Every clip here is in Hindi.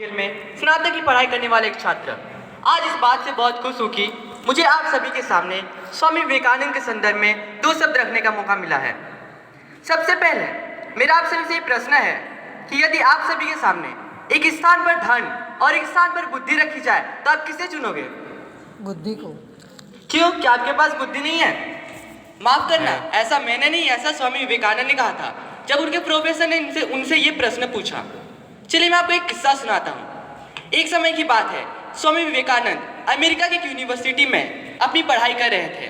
में स्नातक की पढ़ाई करने वाले एक छात्र। आज इस बात से बहुत खुश हूँ कि मुझे आप सभी के सामने स्वामी विवेकानंद के संदर्भ में दो शब्द रखने का मौका मिला है। सबसे पहले मेरा आप सभी से ये प्रश्न है कि यदि आप सभी के सामने एक स्थान पर धन और एक स्थान पर बुद्धि रखी जाए तो आप किसे चुनोगे? बुद्धि को। क्यों, क्या आपके पास बुद्धि नहीं है? माफ करना, ऐसा मैंने नहीं, ऐसा स्वामी विवेकानंद ने कहा था जब उनके प्रोफेसर ने उनसे ये प्रश्न पूछा। चलिए मैं आपको एक किस्सा सुनाता हूँ। एक समय की बात है, स्वामी विवेकानंद अमेरिका की यूनिवर्सिटी में अपनी पढ़ाई कर रहे थे।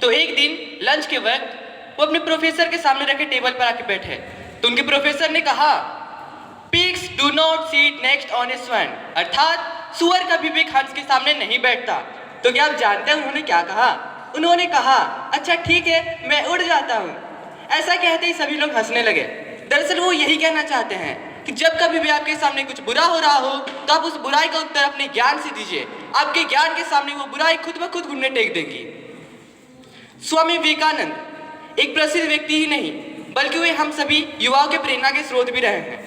तो एक दिन लंच के वक्त वो अपने प्रोफेसर के सामने रखे टेबल पर आके बैठे। तो उनके प्रोफेसर ने कहा, pigs do not seat next on A swan, अर्थात सुअर कभी भी हंस के सामने नहीं बैठता। तो क्या आप जानते हैं उन्होंने क्या कहा? उन्होंने कहा, अच्छा ठीक है, मैं उड़ जाता हूँ। ऐसा कहते ही सभी लोग हंसने लगे। दरअसल वो यही कहना चाहते हैं कि जब कभी भी आपके सामने कुछ बुरा हो रहा हो तो आप उस बुराई का उत्तर अपने ज्ञान से दीजिए। आपके ज्ञान के सामने वो बुराई खुद ब खुद घुटने टेक देगी। स्वामी विवेकानंद एक प्रसिद्ध व्यक्ति ही नहीं बल्कि वे हम सभी युवाओं के प्रेरणा के स्रोत भी रहे हैं।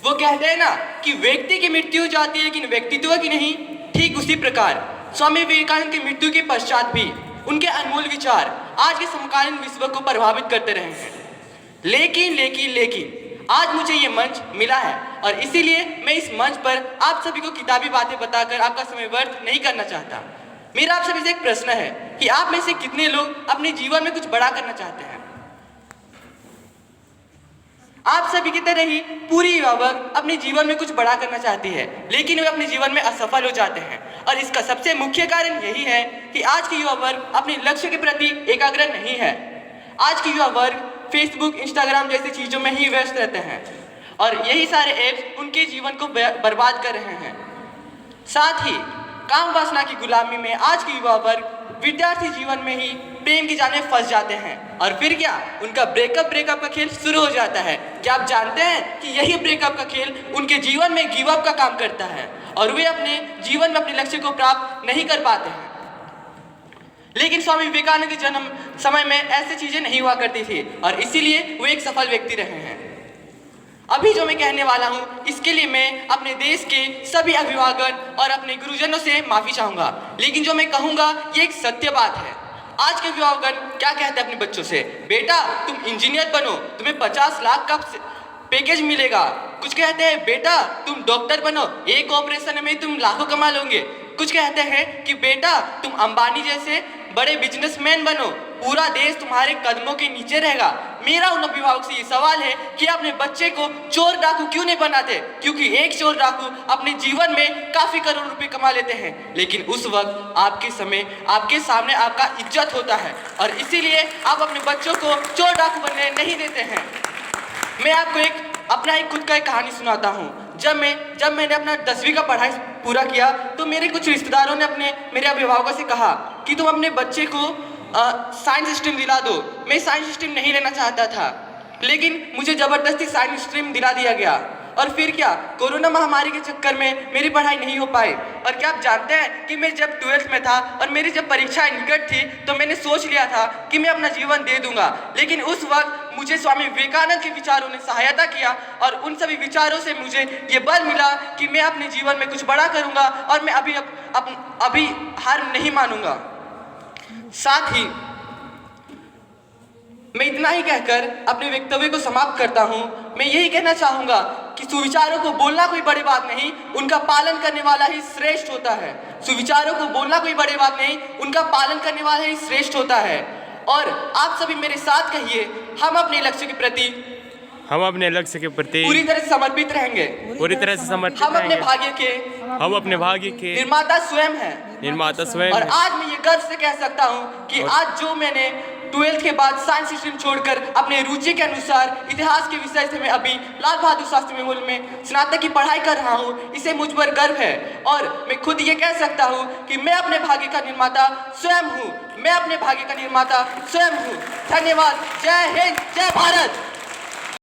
वो कहते हैं ना कि व्यक्ति की मृत्यु हो जाती है लेकिन व्यक्तित्व की नहीं। ठीक उसी प्रकार स्वामी विवेकानंद की मृत्यु के पश्चात भी उनके अनमोल विचार आज के समकालीन विश्व को प्रभावित करते रहे हैं। लेकिन आज मुझे ये मंच मिला है और इसीलिए मैं इस मंच पर आप सभी को किताबी बातें बताकर आपका समय व्यर्थ नहीं करना चाहता। मेरा आप सभी से एक प्रश्न है कि आप में से कितने लोग अपने जीवन में कुछ बड़ा करना चाहते हैं? आप सभी की तरह ही पूरी युवा वर्ग अपने जीवन में कुछ बड़ा करना चाहती है लेकिन वे अपने जीवन में असफल हो जाते हैं। और इसका सबसे मुख्य कारण यही है कि आज की युवा वर्ग अपने लक्ष्य के प्रति एकाग्र नहीं है। आज की युवा वर्ग फेसबुक, इंस्टाग्राम जैसी चीज़ों में ही व्यस्त रहते हैं और यही सारे ऐप्स उनके जीवन को बर्बाद कर रहे हैं। साथ ही काम वासना की गुलामी में आज की युवा वर्ग विद्यार्थी जीवन में ही प्रेम की जाल में फंस जाते हैं और फिर क्या, उनका ब्रेकअप का खेल शुरू हो जाता है। क्या आप जानते हैं कि यही ब्रेकअप का खेल उनके जीवन में गिव अप का काम करता है और वे अपने जीवन में अपने लक्ष्य को प्राप्त नहीं कर पाते हैं। लेकिन स्वामी विवेकानंद के जन्म समय में ऐसी चीजें नहीं हुआ करती थी और इसीलिए वो एक सफल व्यक्ति रहे हैं। अभी जो मैं कहने वाला हूँ इसके लिए मैं अपने देश के सभी अभिभावक और अपने गुरुजनों से माफी चाहूंगा, लेकिन जो मैं कहूँगा ये एक सत्य बात है। आज के अभिभावक क्या कहते हैं अपने बच्चों से? बेटा तुम इंजीनियर बनो, तुम्हें 50 लाख का पैकेज मिलेगा। कुछ कहते हैं बेटा तुम डॉक्टर बनो, एक ऑपरेशन में तुम लाखों कमा लोगे। कुछ कहते हैं कि बेटा तुम अंबानी जैसे बड़े बिजनेसमैन बनो, पूरा देश तुम्हारे कदमों के नीचे रहेगा। मेरा उन अभिभावक से ये सवाल है कि अपने बच्चे को चोर डाकू क्यों नहीं बनाते? क्योंकि एक चोर डाकू अपने जीवन में काफी करोड़ रुपए कमा लेते हैं लेकिन उस वक्त आपके सामने आपका इज्जत होता है और इसीलिए आप अपने बच्चों को चोर डाकू बनने नहीं देते हैं। मैं आपको अपना खुद का एक कहानी सुनाता हूँ। जब मैंने अपना 10वीं का पढ़ाई पूरा किया तो मेरे कुछ रिश्तेदारों ने मेरे अभिभावकों से कहा कि तुम अपने बच्चे को साइंस स्ट्रीम दिला दो। मैं साइंस स्ट्रीम नहीं लेना चाहता था लेकिन मुझे ज़बरदस्ती साइंस स्ट्रीम दिला दिया गया और फिर क्या, कोरोना महामारी के चक्कर में मेरी पढ़ाई नहीं हो पाई। और क्या आप जानते हैं कि मैं जब 12th में था और मेरी जब परीक्षाएं निकट थी तो मैंने सोच लिया था कि मैं अपना जीवन दे दूंगा, लेकिन उस वक्त मुझे स्वामी विवेकानंद के विचारों ने सहायता किया और उन सभी विचारों से मुझे ये बल मिला कि मैं अपने जीवन में कुछ बड़ा करूंगा और मैं अभी हार नहीं मानूंगा। साथ ही मैं इतना ही कहकर अपने वक्तव्य को समाप्त करता हूँ। मैं यही कहना चाहूँगा कि सुविचारों को बोलना कोई बड़ी बात नहीं, उनका पालन करने वाला ही श्रेष्ठ होता है। सुविचारों को बोलना कोई बड़ी बात नहीं, उनका पालन करने वाला ही श्रेष्ठ होता है। और आप सभी मेरे साथ कहिए, हम अपने लक्ष्य के प्रति पूरी तरह से समर्पित रहेंगे। हम अपने भाग्य के निर्माता स्वयं हैं। और आज मैं ये गर्व से कह सकता हूँ कि आज जो मैंने 12th के बाद साइंस स्ट्रीम छोड़कर अपने रुचि के अनुसार इतिहास के विषय से मैं अभी लाल बहादुर शास्त्री मेमोरियल में स्नातक की पढ़ाई कर रहा हूँ, इसे मुझ पर गर्व है। और मैं खुद ये कह सकता हूँ कि मैं अपने भाग्य का निर्माता स्वयं हूँ। धन्यवाद। जय हिंद, जय भारत।